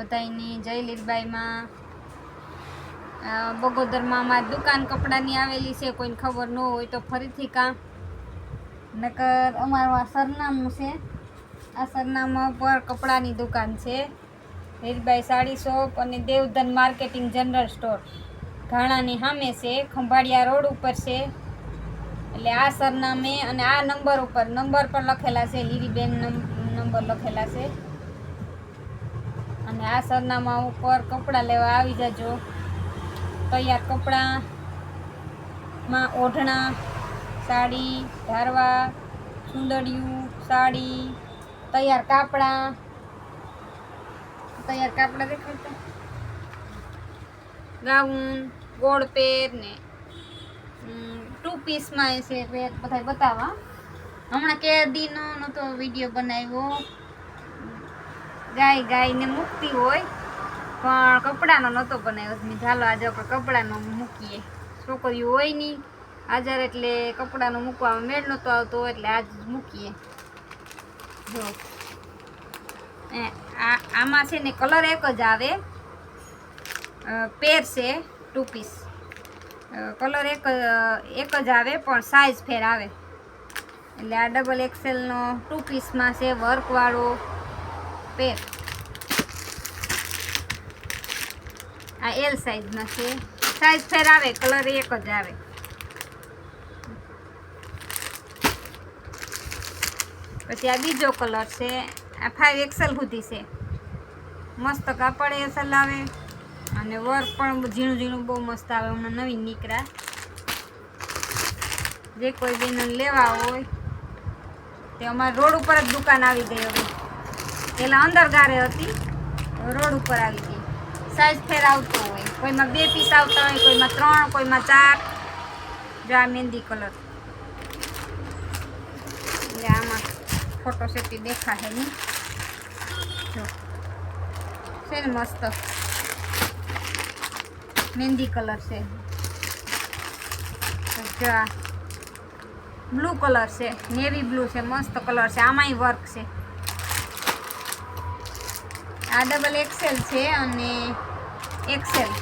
બધાયની જય લીલબાઈમાં બગોદરમાં અમારી દુકાન કપડાની આવેલી છે. કોઈને ખબર ન હોય તો ફરીથી કાં નકર અમારું આ સરનામું છે. આ સરનામા પર કપડાની દુકાન છે. લીલબાઈ સાડી શોપ અને દેવધન માર્કેટિંગ જનરલ સ્ટોર ઘાણાની સામે છે. ખંભાળિયા રોડ ઉપર છે. એટલે આ સરનામે અને આ નંબર પર લખેલા છે. લીલીબેન નંબર લખેલા છે. અને આ સરનામા ઉપર કપડાં લેવા આવી જાજો. તૈયાર કપડામાં ઓઢણા, સાડી, ધારવા, સુંદડિયું, સાડી, તૈયાર કાપડા દેખાડતા, ગાઉન, ગોળ પેર ને 2 પીસમાં છે. બધા બતાવવા હમણાં કે દીનો નતો વિડીયો બનાવ્યો. ગાયને મૂકતી હોય પણ કપડાનો નહોતો બનાવ્યો. ચાલો આજે આપણે કપડાનો મૂકીએ. છોકરીઓ હોય નહીં હાજર એટલે કપડાનો મૂકવામાં મેળ નહોતો આવતો એટલે આજ મૂકીએ. જો આમાં છે ને કલર એક જ આવે. પેર છે 2 પીસ. કલર એક જ આવે પણ સાઈઝ ફેર આવે. એટલે આ ડબલ XL નો 2 પીસમાં છે વર્કવાળો પેર. આ L સાઈઝમાં છે. સાઈઝ ફેર આવે, કલર એક જ આવે. પછી આ બીજો કલર છે. આ 5XL સુધી છે. મસ્ત કાપડ અસલ આવે અને વર્ક પણ ઝીણું બહુ મસ્ત આવે. હમણાં નવીન નીકળ્યા. જે કોઈ બેનો લેવા હોય તે અમારે રોડ ઉપર જ દુકાન આવી ગઈ. હવે પહેલાં અંદર ગારે હતી, રોડ ઉપર આવી ગઈ. સાઈઝ ફેર આવતો હોય. કોઈમાં 2 પીસ આવતા હોય, કોઈમાં 3, કોઈમાં 4. જો આ મહેંદી કલર એટલે આમાં ફોટો સેટી દેખાશે નહીં. જો છે ને મસ્ત મહેંદી કલર છે. જો આ બ્લુ કલર છે, નેવી બ્લુ છે. મસ્ત કલર છે. આમાંય વર્ક છે. આ ડબલ XL છે અને XL.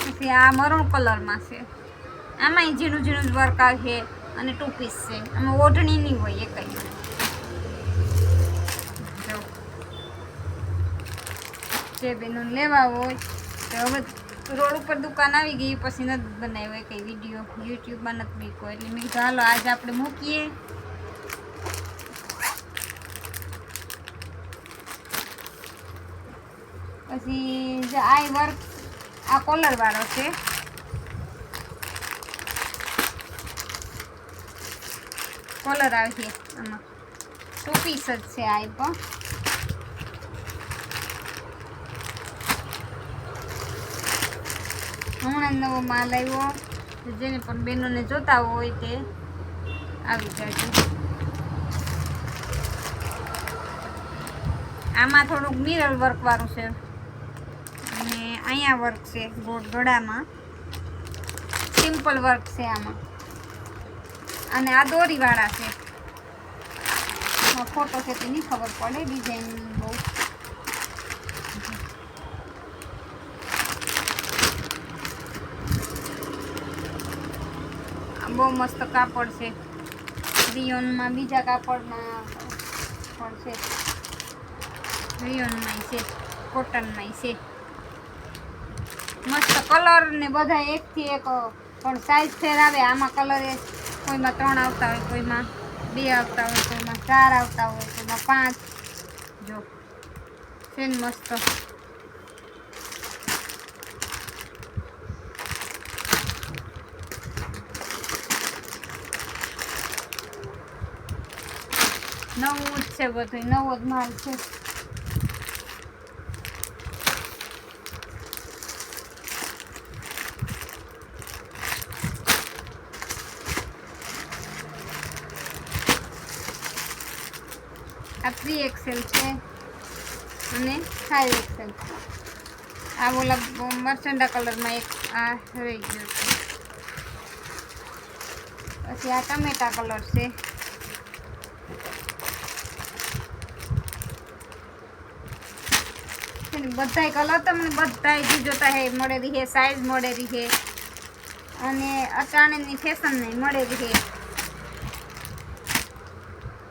પછી આ મરૂન કલરમાં છે. આમાંય ઝીણું જ વર્ક આવે અને 2 પીસ છે. આમાં ઓઢણી નહીં હોય એકઈ. જો જે બેનો લેવા હોય તો હવે રોડ ઉપર દુકાન આવી ગઈ પછી નથી બનાવ્યો કંઈ વિડીયો. યુટ્યુબમાં નથી મૂક્યો એટલે મેં કીધું હાલો આજે આપણે મૂકીએ. પછી જે આ વર્ક આ કોલર વાળો છે. કોલર આવે છે આમાં 2 પીસ જ છે. આ પણ હમણાં નવો માલ આવ્યો. જેને પણ બહેનોને જોતા હોય તે આવી જાય. આમાં થોડુંક મિરર વર્ક વાળું છે અને અહીંયા વર્ક છે ગળામાં. સિમ્પલ વર્ક છે આમાં. અને આ દોરીવાળા છે. ફોટો છે તેની ખબર પડે. ડિઝાઇન બહુ મસ્ત કાપડ છે. રિયોનમાં બીજા કાપડમાં પણ છે. રિયોનમાંય છે, કોટનમાંય છે. મસ્ત કલર ને બધા એકથી એક પણ સાઈઝ ફેર આવે. આમાં કલર કોઈમાં 3 આવતા હોય, કોઈમાં 2 આવતા હોય, કોઈમાં 4 આવતા હોય, કોઈમાં 5. જો છે ને મસ્ત. નવું જ છે બધું. નવો જ માલ છે. આ 3XL છે અને 5XL. આ ઓલા મરચંડા કલરમાં એક આ રહી ગયો છે. પછી આ ટમેટા કલર છે. તમને બધાય કલર તમને બધાય જે જોતા હે મળે રહી, સાઈઝ મળે રહી, અને અટાણેની ફેશન નહીં મળે રહી.